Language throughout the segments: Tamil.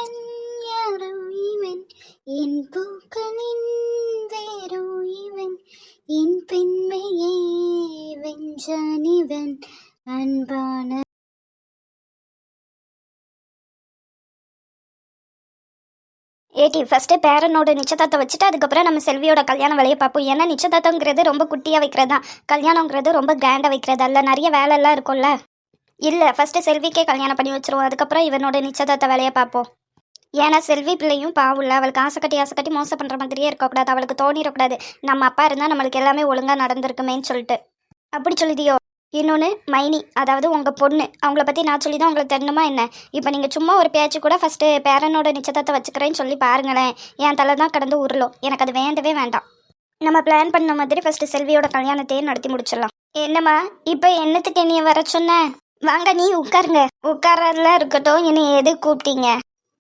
இவன் யாரோ இவன் என் பூக்களின் வேரோ இவன் என் பெண்மையை வென்றான் இவன் அன்பான. ஏடி ஃபஸ்ட்டு பேரனோட நிச்சயதார்த்தம் வச்சுட்டு அதுக்கப்புறம் நம்ம செல்வியோட கல்யாண வேலையை பார்ப்போம். ஏன்னா நிச்சயதார்த்தங்கிறது ரொம்ப குட்டியாக வைக்கிறது தான், கல்யாணங்கிறது ரொம்ப கிராண்டாக வைக்கிறது அல்ல, நிறைய வேலையெல்லாம் இருக்கும்ல. இல்லை ஃபஸ்ட்டு செல்விக்கே கல்யாணம் பண்ணி வச்சுருவோம், அதுக்கப்புறம் இவனோட நிச்சயதார்த்த வேலையை பார்ப்போம். ஏன்னா செல்வி பிள்ளையும் பாவுல, அவளுக்கு ஆசை கட்டி மோசம் பண்ணுற மாதிரியே இருக்கக்கூடாது, அவளுக்கு தோணிடக்கூடாது நம்ம அப்பா இருந்தால் நம்மளுக்கு எல்லாமே ஒழுங்காக நடந்திருக்குமேன்னு சொல்லிட்டு. அப்படி சொல்லிதியோ. இன்னொன்று மைனி, அதாவது உங்கள் பொண்ணு, அவங்கள பற்றி நான் சொல்லி தான் உங்களுக்கு தெரியணுமா என்ன? இப்போ நீங்கள் சும்மா ஒரு பேச்சு கூட ஃபஸ்ட்டு பேரனோட நிச்சயத்தை வச்சுக்கிறேன்னு சொல்லி பாருங்களேன், என் தலை தான் கடந்து உருளும். எனக்கு அது வேண்டவே வேண்டாம். நம்ம பிளான் பண்ண மாதிரி ஃபஸ்ட்டு செல்வியோட கல்யாணத்தையே நடத்தி முடிச்சிடலாம். என்னம்மா இப்போ என்னத்துக்கு என்னைய வர சொன்ன? வாங்க நீ உட்காருங்க. உட்காரலாம் இருக்கட்டும், என்னை எது கூப்பிட்டீங்க?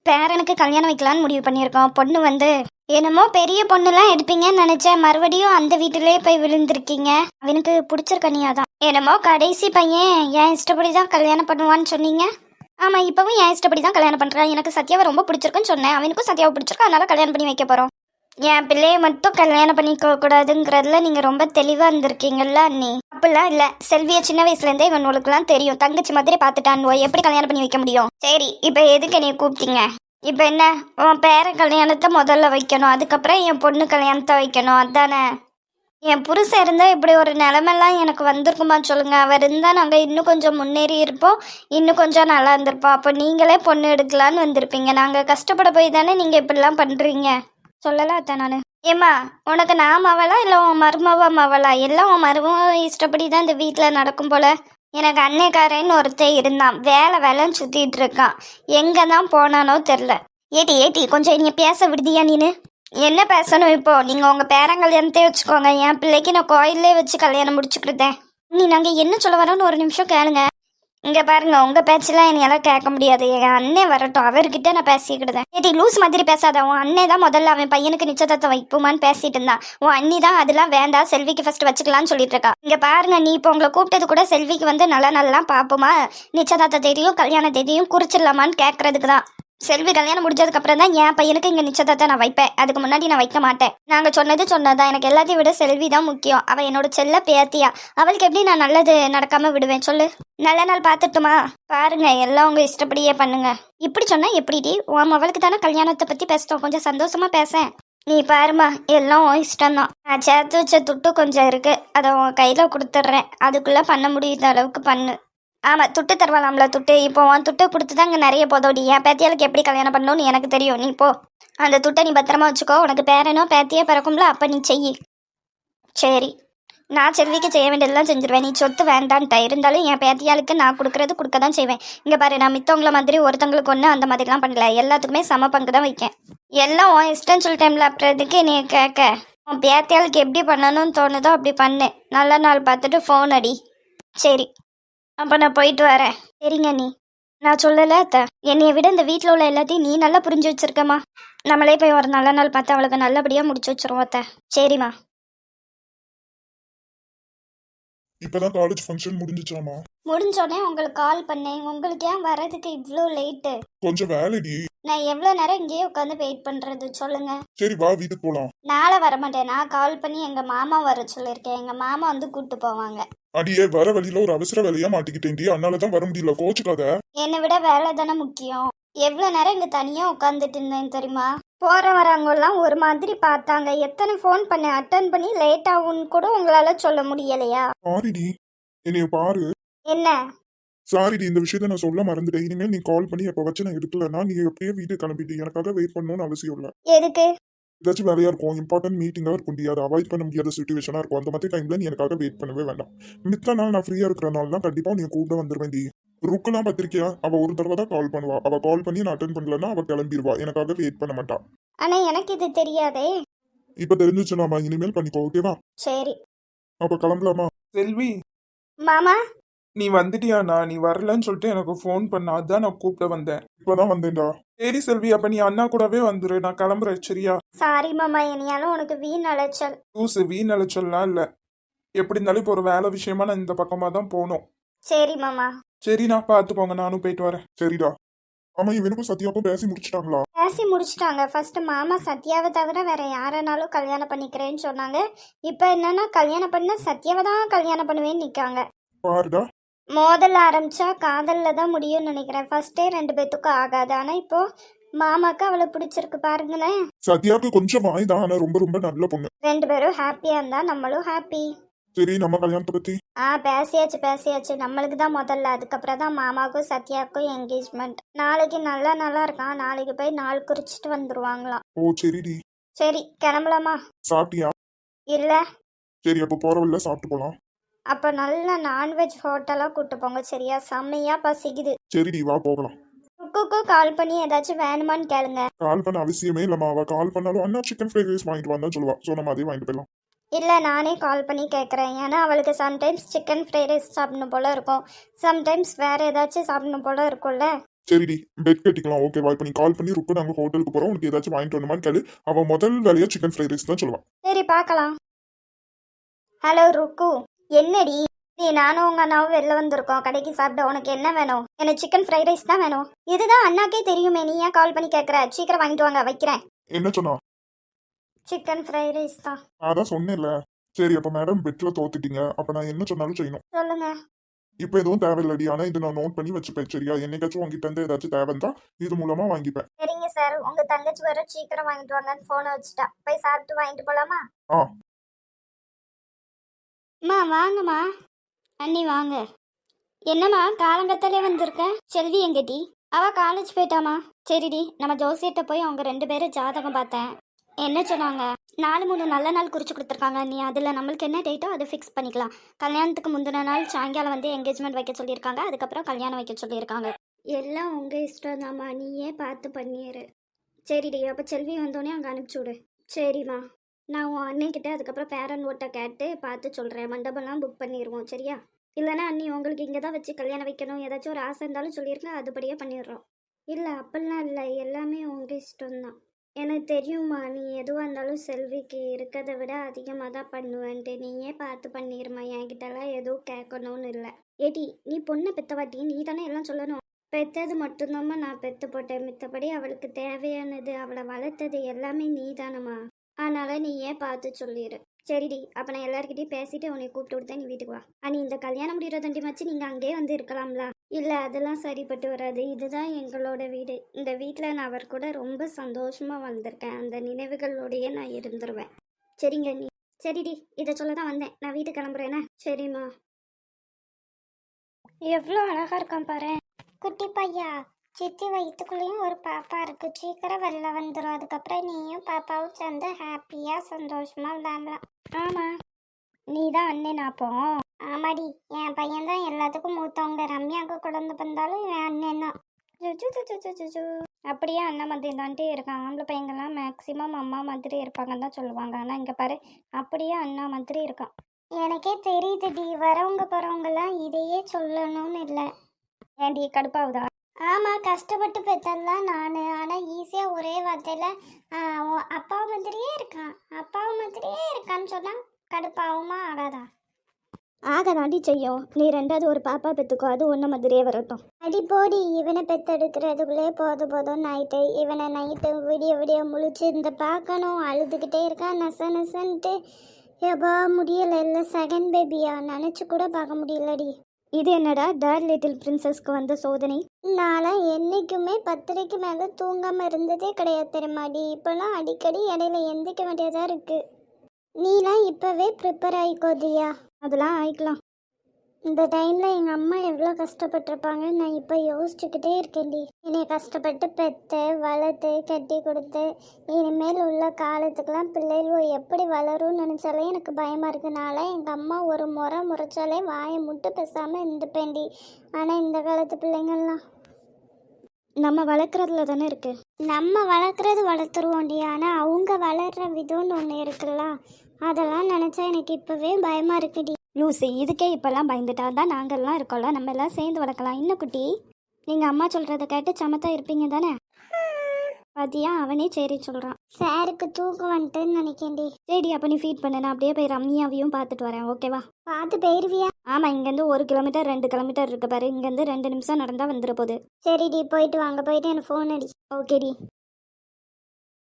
பேரனுக்கு கல்யாணம் வைக்கலான்னு முடிவு பண்ணியிருக்கோம். பொண்ணு வந்து என்னமோ பெரிய பொண்ணுலாம் எடுப்பீங்கன்னு நினைச்சேன், மறுபடியும் அந்த வீட்டிலே போய் விழுந்திருக்கீங்க. அவனுக்கு பிடிச்சிருக்க நீயாதான். என்னமோ கடைசி பையன் என் இஷ்டப்படி தான் கல்யாணம் பண்ணுவான்னு சொன்னீங்க. ஆமாம், இப்போவும் என் இஷ்டப்படி தான் கல்யாணம் பண்ணுறான். எனக்கு சத்யாவை ரொம்ப பிடிச்சிருக்குன்னு சொன்னேன், அவனுக்கும் சத்யாவை பிடிச்சிருக்கு, அதனால கல்யாணம் பண்ணி வைக்க போகிறோம். என் பிள்ளையை மட்டும் கல்யாணம் பண்ணிக்க கூடாதுங்கிறதுல நீங்கள் ரொம்ப தெளிவாக இருந்திருக்கீங்கல்ல அண்ணி. அப்படிலாம் இல்லை, செல்வியை சின்ன வயசுலேருந்தே இவனுக்குலாம் தெரியும், தங்கச்சி மாதிரி பார்த்துட்டான், எப்படி கல்யாணம் பண்ணி வைக்க முடியும்? சரி, இப்போ எதுக்கு என்னை கூப்பிட்டீங்க? இப்போ என்ன, உன் பேர கல்யாணத்தை முதல்ல வைக்கணும், அதுக்கப்புறம் என் பொண்ணு கல்யாணத்தை வைக்கணும், அதானே? என் புருஷன் இருந்தால் இப்படி ஒரு நிலமெல்லாம் எனக்கு வந்திருக்குமா சொல்லுங்க? அவர் இருந்தால் நாங்கள் இன்னும் கொஞ்சம் முன்னேறி இருப்போம், இன்னும் கொஞ்சம் நல்லா இருந்திருப்போம். அப்போ நீங்களே பொண்ணு எடுக்கலான்னு வந்திருப்பீங்க. நாங்கள் கஷ்டப்பட போய் தானே நீங்கள் இப்படிலாம் பண்ணுறீங்க. சொல்லலாம் அத்தை நான். ஏம்மா, உனக்கு நான் மவளா இல்லை உன் மருமவா மவளா? எல்லாம் உன் மருமவ இஷ்டப்படி தான் இந்த வீட்டில் நடக்கும் போல. எனக்கு அன்னைக்காரன்னு ஒருத்தர் இருந்தான், வேலைன்னு சுற்றிட்டு இருக்கான், எங்கே தான் போனானோ தெரில. ஏட்டி கொஞ்சம் நீங்கள் பேச விடுதியா? நீனு என்ன பேசணும் இப்போ? நீங்கள் உங்கள் பேரங்கல்யாணத்தையே வச்சுக்கோங்க, என் பிள்ளைக்கு நான் கோயிலே வச்சு கல்யாணம் முடிச்சுக்கிட்டேன். நீ நாங்கள் என்ன சொல்ல வரோன்னு ஒரு நிமிஷம் கேளுங்க. இங்கே பாருங்க, உங்கள் பேச்செல்லாம் என்னையெல்லாம் கேட்க முடியாது. என் அண்ணன் வரட்டும், அவர்கிட்ட நான் பேசிக்கிடுதேன். ஏடி லூஸ் மாதிரி பேசாத. உன் அண்ணே தான் முதல்ல அவன் பையனுக்கு நிச்சயதார்த்தம் வைப்புமான்னு பேசிட்டு இருந்தான். உன் அண்ணி தான் அதெல்லாம் வேண்டாம், செல்விக்கு ஃபர்ஸ்ட் வச்சுக்கலான்னு சொல்லிட்டு இருக்கா. இங்கே பாருங்க, நீ இப்போ உங்களை கூப்பிட்டது கூட செல்விக்கு வந்து நல்லா பார்ப்போமா, நிச்சயதார்த்த தேதியும் கல்யாண தேதியும் குறிச்சிடலாமான்னு கேட்கறதுக்கு தான். செல்வி கல்யாணம் முடிஞ்சதுக்கு அப்புறம் தான் என் பையனுக்கு இங்கே நிச்சயதார்த்தம் நான் வைப்பேன், அதுக்கு முன்னாடி நான் வைக்க மாட்டேன். நாங்கள் சொன்னதான். எனக்கு எல்லாத்தையும் விட செல்வி தான் முக்கியம். அவள் என்னோட செல்ல பேத்தியா, அவளுக்கு எப்படி நான் நல்லது நடக்காம விடுவேன் சொல்லு? நல்ல நாள் பார்த்துட்டுமா? பாருங்க, எல்லாம் உங்க இஷ்டப்படியே பண்ணுங்க. இப்படி சொன்னா எப்படிடி? உன் அவளுக்கு தானே கல்யாணத்தை பத்தி பேசிட்டோம், கொஞ்சம் சந்தோஷமா பேச. நீ பாருமா, எல்லாம் உன் இஷ்டம்தான். நான் சேர்த்து வச்ச துட்டு கொஞ்சம் இருக்கு, அதை உன் கையில கொடுத்துட்றேன், அதுக்குள்ள பண்ண முடியாத அளவுக்கு பண்ணு. ஆமாம், துட்டு தருவாளாம்ல துட்டு. இப்போ உன் துட்டு கொடுத்து தான் இங்கே நிறைய போதோடி. என் பேத்தியாளுக்கு எப்படி கல்யாணம் பண்ணணும்னு எனக்கு தெரியும். நீ போ, அந்த துட்டை நீ பத்திரமா வச்சுக்கோ. உனக்கு பேரனோ பேத்தியே பிறக்கும்ல, அப்போ நீ செய். சரி, நான் செல்விக்கு செய்ய வேண்டியதெல்லாம் செஞ்சிருவேன். நீ சொத்து வேண்டான்ட்ட, இருந்தாலும் என் பேத்தியாளுக்கு நான் கொடுக்க தான் செய்வேன். இங்கே பாரு, நான் மித்தவங்கள மாதிரி ஒருத்தங்களுக்கு ஒன்று அந்த மாதிரிலாம் பண்ணல, எல்லாத்துக்குமே சம பங்கு தான் வைக்கேன். எல்லாம் உன் இஷ்டம் சொல்லிட்டேன்ல, அப்புறதுக்கு நீ கேட்க. உன் பேத்தியாளுக்கு எப்படி பண்ணணும்னு தோணுதோ அப்படி பண்ணு. நல்ல நாள் பார்த்துட்டு ஃபோன் அடி. சரி, அப்போ நான் போயிட்டு வரேன். சரிங்க நீ. நான் சொல்லலை அத்தை, என்னைய விட இந்த வீட்டில் உள்ள எல்லாத்தையும் நீ நல்லா புரிஞ்சு வச்சிருக்கம்மா. நம்மளே போய் ஒரு நல்ல நாள் பார்த்து அவளுக்கு நல்லபடியாக முடிச்சு வச்சிருவோம் அத்தை. சரிம்மா. இப்பதான் காலேஜ் ஃபங்க்ஷன் முடிஞ்சிச்சாமா? முடிஞ்சோடனே உங்களுக்கு கால் பண்ணேன். உங்களுக்கு ஏன் வரதுக்கு இவ்வளோ லேட்டு? கொஞ்சம் வேலைடி. நான் எவ்வளோ நேரம் இங்கேயே உட்காந்து வெயிட் பண்ணுறது சொல்லுங்க. சரி வா, வீட்டுக்கு போலாம். நாளை வரமாட்டேன், நான் கால் பண்ணி எங்கள் மாமா வர சொல்லியிருக்கேன், எங்கள் மாமா வந்து கூப்பிட்டு போவாங்க. அடியே, வர வழியில ஒரு அவசர வேலையா மாட்டிக்கிட்டேன்டி, அதனாலதான் வர முடியல, கோச்சுக்காத. என்னை விட வேலை தானே முக்கியம். எவ்வளோ நேரம் இங்கே தனியாக உட்காந்துட்டு இருந்தேன் தெரியுமா? போகிற வரவங்கெல்லாம் ஒரு மாதிரி பார்த்தாங்க. எத்தனை ஃபோன் பண்ண அட்டன் பண்ணி லேட் ஆகும்னு கூட உங்களால் சொல்ல முடியலையா? சாரிடி, என்னைய பாரு. என்ன? சாரிடி, இந்த விஷயத்த நான் சொல்ல மறந்துட்டேன். இனிமேல் நீ கால் பண்ணி எப்போ வச்சு நான் எடுக்கலன்னா நீ எப்படியே வீட்டுக்கு கிளம்பிட்டு எனக்காக வெயிட் பண்ணணும்னு அவசியம் இல்லை. எதுக்கு? ஏதாச்சும் வேலையா இருக்கும், இம்பார்ட்டன்ட் மீட்டிங்காக இருக்கும், அதை அவாய்ட் பண்ண முடியாத சுச்சுவேஷனா இருக்கும். அந்த மாதிரி டைம்ல நீ எனக்காக வெயிட் பண்ணவே வேண்டாம். மித்த நாள் நான் ஃப்ரீயா இருக்கிறனால தான் கண்டிப்பா நீ கூப்பிட வந்துருவேன். டி ருக்கெல்லாம் பத்திரிக்கையா, அவ ஒரு தடவை தான் கால் பண்ணுவா. அவ கால் பண்ணி நான் அட்டன் பண்ணலன்னா அவ கிளம்பிடுவா, எனக்காக வெயிட் பண்ண மாட்டா. ஆனா எனக்கு இது தெரியாதே. இப்ப தெரிஞ்சிச்சுனாமா, இனிமேல் பண்ணிக்கோ, ஓகேவா? சரி, அப்ப கிளம்பலாமா? செல்வி, மாமா நீ வந்துட்டியாண்ணா? நீ வரலன்னு சொல்லிட்டு எனக்கு ஃபோன் பண்ண, அதான் நான் கூப்பிட வந்தேன். இப்பதான் வந்தேன்டா. சரி செல்வி, அப்ப நீ அண்ணா கூடவே வந்துரு, நான் கிளம்புறேன். சரியா? சாரி மாமா, என்னையாலும் உனக்கு வீண் அலைச்சல். லூசு, வீண் அழைச்சல்லாம் இல்லை. எப்படி இருந்தாலும் இப்போ ஒரு வேலை விஷயமா நான் இந்த பக்கமா தான் போகணும். சரி மாமா. சரி, நான் பார்த்து போங்க, நானும் போயிட்டு வரேன். சரிடா. ஆமா இவனுக்கும் சத்யாவுக்கும் பேசி முடிச்சிட்டாங்களா? பேசி முடிச்சிட்டாங்க. ஃபர்ஸ்ட் மாமா சத்யாவை தவிர வேற யாரனாலும் கல்யாணம் பண்ணிக்கிறேன்னு சொன்னாங்க. இப்போ என்னன்னா கல்யாணம் பண்ண சத்யாவை தான் கல்யாணம் பண்ணுவேன்னு நிற்காங்க. பாருடா. மோதல் ஆரம்பிச்சா காதலில் தான் முடியும்னு நினைக்கிறேன். ஃபர்ஸ்டே 2 பேத்துக்கும் ஆகாது. ஆனால் இப்போ மாமாக்கு அவளை பிடிச்சிருக்கு பாருங்களேன். சத்யாவுக்கு கொஞ்சம் வாய் தான், ஆனா ரொம்ப ரொம்ப நல்ல பொண்ணு. 2 பேரும் ஹாப்பியாக இருந்தா நம்மளும் ஹாப்பி. சரி நம்ம கல்யாணத்தை பத்தி? பேசியாச்சு. நம்மளுக்கு தான் முதல்ல, அதுக்கப்புறம் தான் மாமாவுக்கும் சத்யாவுக்கும் என்கேஜ்மெண்ட். நாளைக்கு நல்லா இருக்கான். நாளைக்கு போய் நாள் குறிச்சிட்டு வந்துருவாங்களாம். ஓ சரிடி. சரி கிளம்பலாமா? சாப்பிட்டியா? இல்லை. சரி அப்போ போறவல்ல சாப்பிட்டு போலாம். அப்போ நல்ல நான்வெஜ் ஹோட்டலாக கூட்டு போங்க சரியா? செம்மையா பசிக்குது. சரிடி வா போகலாம். ருக்குக்கும் கால் பண்ணி ஏதாச்சும் வேணுமான்னு கேளுங்க. கால் பண்ண அவசியமே இல்லம்மா, அவ கால் பண்ணாலும் அண்ணா சிக்கன் ஃப்ரைட் ரைஸ் வாங்கிட்டு வந்தான்னு சொல்லுவா. ஸோ நம்ம அதே வாங்கிட்டு போயிடலாம். இல்லை நானே கால் பண்ணி கேட்குறேன். ஏன்னா அவளுக்கு சம்டைம்ஸ் சிக்கன் ஃப்ரைட் ரைஸ் சாப்பிடணும் போல இருக்கும், சம்டைம்ஸ் வேறு ஏதாச்சும் சாப்பிடணும் போல இருக்கும்ல. சரிடி பெட் கட்டிக்கலாம். ஓகேவா? இப்போ நீ கால் பண்ணி ருக்கு நாங்கள் ஹோட்டலுக்கு போகிறோம், உனக்கு ஏதாச்சும் வாங்கிட்டு வரணுமான்னு கேளு. அவள் முதல் வேலையா சிக்கன் ஃப்ரைட் ரைஸ் தான் சொல்லுவாள். சரி பார்க்கலாம். ஹலோ ருக்கு, என்னடி நீ நானும் உங்கள் அண்ணாவும் வெளில வந்திருக்கோம் கடைக்கு சாப்பிட. உனக்கு என்ன வேணும்? எனக்கு சிக்கன் ஃப்ரைட் ரைஸ் தான் வேணும். இதுதான் அண்ணாக்கே தெரியுமே, நீ ஏன் கால் பண்ணி கேட்குற? சீக்கிரம் வாங்கிட்டு வாங்க, வைக்கிறேன். என்ன சொன்னா? சிக்கன் ஃப்ரைட் ரைஸ் தான். அதான் சொன்னேன்ல. சரி அப்போ மேடம் பெட்டில் தோத்துட்டீங்க, அப்போ நான் என்ன சொன்னாலும் செய்யணும். சொல்லுங்க. இப்போ எதுவும் தேவையில்லடி, ஆனால் இது நான் நோட் பண்ணி வச்சுப்பேன் சரியா? என்னைக்காச்சும் வாங்கிட்டு வந்து ஏதாச்சும் தேவைந்தா இது மூலமா வாங்கிப்பேன். சரிங்க சார், உங்கள் தங்கச்சி வர சீக்கிரம் வாங்கிட்டு வாங்கன்னு ஃபோனை வச்சுட்டா. போய் சாப்பிட்டு வாங்கிட்டு போகலாமா? ஆ அம்மா வாங்கம்மா. அண்ணி வாங்க. என்னம்மா காலங்கத்தாலே வந்திருக்க? செல்வி எங்கடி? அவ காலேஜ் போயிட்டாமா. சரிடி, நம்ம ஜோசியர்கிட்ட போய் அவங்க 2 பேரும் ஜாதகம் பார்த்தேன். என்ன சொன்னாங்க? 4-3 நல்ல நாள் குறிச்சு கொடுத்துருக்காங்க. நீ அதில் நம்மளுக்கு என்ன டேட்டோ அதை ஃபிக்ஸ் பண்ணிக்கலாம். கல்யாணத்துக்கு முந்தின நாள் சாயங்காலம் வந்து என்கேஜ்மெண்ட் வைக்க சொல்லியிருக்காங்க, அதுக்கப்புறம் கல்யாணம் வைக்க சொல்லியிருக்காங்க. எல்லாம் உங்கள் இஷ்டம் தாம்மா, நீயே பார்த்து பண்ணிடு. சரிடி, அப்போ செல்வி வந்தோடனே அங்கே அனுப்பிச்சி விடு. சரிம்மா, நான் உன் அண்ணிக்கிட்ட அதுக்கப்புறம் பேரன் ஓட்ட கேட்டு பார்த்து சொல்கிறேன். மண்டபம்லாம் புக் பண்ணிடுவோம் சரியா? இல்லைனா அண்ணி உங்களுக்கு இங்கே தான் வச்சு கல்யாணம் வைக்கணும் ஏதாச்சும் ஒரு ஆசை இருந்தாலும் சொல்லியிருங்க, அதுபடியே பண்ணிடுறோம். இல்லை அப்படிலாம் இல்லை, எல்லாமே உங்கள் இஷ்டம்தான். எனக்கு தெரியுமா, நீ எதுவாக இருந்தாலும் செல்விக்கு இருக்கிறத விட அதிகமாக தான் பண்ணுவேன்ட்டு. நீயே பார்த்து பண்ணிடுமா, என்கிட்டலாம் எதுவும் கேட்கணும்னு இல்லை. ஏடி நீ பொண்ணை பெத்தவாட்டி, நீ தானே எல்லாம் சொல்லணும். பெற்றது மட்டும்தாம்மா நான் பெற்று போட்டேன், மித்தபடி அவளுக்கு தேவையானது அவளை வளர்த்தது எல்லாமே நீ தானம்மா. அதனால நீ ஏன் பார்த்து சொல்லிடு. சரிடி, அப்போ நான் எல்லாருக்கிட்டையும் பேசிட்டு உன்னை கூப்பிட்டு விடுத்தேன், நீ வீட்டுக்கு வா. அண்ணி இந்த கல்யாணம் முடிகிற தண்டி மச்சு நீங்கள் அங்கேயே வந்து இருக்கலாம்ல? இல்லை அதெல்லாம் சரிப்பட்டு வராது, இதுதான் எங்களோட வீடு. இந்த வீட்டில் நான் அவர் கூட ரொம்ப சந்தோஷமாக வந்திருக்கேன், அந்த நினைவுகளோடையே நான் இருந்துருவேன். சரிங்க நீ. சரிடி, இதை சொல்ல தான் வந்தேன், நான் வீட்டுக்கு கிளம்புறேனே. சரிம்மா. எவ்வளோ அழகாக இருக்கான் பாரு. குட்டி பையா, சித்தி வயிற்றுக்குள்ளேயும் ஒரு பாப்பா இருக்கு, சீக்கிரம் வெளில வந்துடும். அதுக்கப்புறம் நீயும் பாப்பாவும் சேர்ந்து ஹாப்பியாக சந்தோஷமாக விளையாடலாம். ஆமாம், நீ தான் அண்ணன் அப்போ? ஆமாடி, என் பையன் தான் எல்லாத்துக்கும் மூத்தவங்க. ரம்யாவுக்கு குழந்தை பிறந்தாலும் என் அண்ணன் தான். அப்படியே அண்ணன் மாதிரி தான்ட்டே இருக்காங்க. ஆம்பளை பையங்கள்லாம் மேக்சிமம் அம்மா மாதிரி இருப்பாங்கன்னு தான் சொல்லுவாங்க. ஆனால் இங்கே பாரு, அப்படியே அண்ணா மாதிரி இருக்கான். எனக்கே தெரியுதுடி, வரவங்க போகிறவங்கலாம் இதையே சொல்லணும்னு இல்லை. ஏன்டி கடுப்பாகுதா? ஆமாம், கஷ்டப்பட்டு பெற்றலாம் நான். ஆனால் ஈஸியாக ஒரே வார்த்தையில் அப்பாவை மாதிரியே இருக்கான்னு சொன்னால் கடுப்பாகுமா ஆகாதா? ஆகதாண்டி செய்யும். நீ 2வது ஒரு பாப்பா பெற்றுக்கோ, அது ஒன்று மாதிரியே வரட்டும். அடி போடி, இவனை பெற்றெடுக்கிறதுக்குள்ளே போதும் நைட்டு. இவனை நைட்டு விடிய முழிச்சு இந்த பார்க்கணும், அழுதுகிட்டே இருக்கான் நசன்ட்டு. எப்பா முடியலை, இல்லை செகண்ட் பேபியா நினச்சி கூட பார்க்க முடியலடி. இது என்னடா டாட் லிட்டில் பிரின்சஸ்க்கு வந்த சோதனை? நான்லாம் என்றைக்குமே 10:30க்கு மேலே தூங்காமல் இருந்ததே கிடையாது தெரியுமாடி. இப்போலாம் அடிக்கடி இடையில எந்திக்க வேண்டியதாக இருக்குது. நீலாம் இப்போவே ப்ரிப்பேர் ஆகிக்கோதியா? அதெல்லாம் ஆயிக்கலாம். இந்த டைமில் எங்கள் அம்மா எவ்வளோ கஷ்டப்பட்டிருப்பாங்கன்னு நான் இப்போ யோசிச்சுக்கிட்டே இருக்கேன்டி. என்னை கஷ்டப்பட்டு பெற்று வளர்த்து கட்டி கொடுத்து இனிமேல் உள்ள காலத்துக்கெலாம் பிள்ளைகள் எப்படி வளரும்னு நினச்சாலே எனக்கு பயமாக இருக்குனால எங்கள் அம்மா ஒரு முறை முறைச்சாலே வாயை முட்டு பேசாமல் இருந்துப்பேன்டி. ஆனால் இந்த காலத்து பிள்ளைங்கள்லாம் நம்ம வளர்க்குறதுல தானே இருக்குது. நம்ம வளர்க்குறது வளர்த்துருவோண்டி, ஆனால் அவங்க வளர்கிற விதம்னு ஒன்று இருக்குல்ல, அதெல்லாம் நினச்சா எனக்கு இப்போவே பயமாக இருக்குடி. லூசி, இதுக்கே இப்போல்லாம் பயந்துட்டா தான் நாங்கள்லாம் இருக்கோம்ல, நம்ம எல்லாம் சேர்ந்து வளர்க்கலாம். இன்னும் குட்டி, நீங்கள் அம்மா சொல்கிறத கேட்டு சமத்தா இருப்பீங்க தானே? பாத்தியா, அவனே சரி சொல்கிறான். சாருக்கு தூக்கம் வந்துட்டுன்னு நினைக்கேன்டி. சரிடி, அப்போ நீ ஃபீட் பண்ணு, நான் அப்படியே போய் ரம்யாவையும் பார்த்துட்டு வரேன், ஓகேவா? பார்த்து போயிருவியா? ஆமாம், இங்கேருந்து 1 கிலோமீட்டர் 2 கிலோமீட்டர் இருக்கு பாரு, இங்கேருந்து 2 நிமிஷம் நடந்தால் வந்துட போகுது. சரிடி, போயிட்டு வாங்க, போயிட்டு எனக்கு ஃபோன் அடி. ஓகேடி.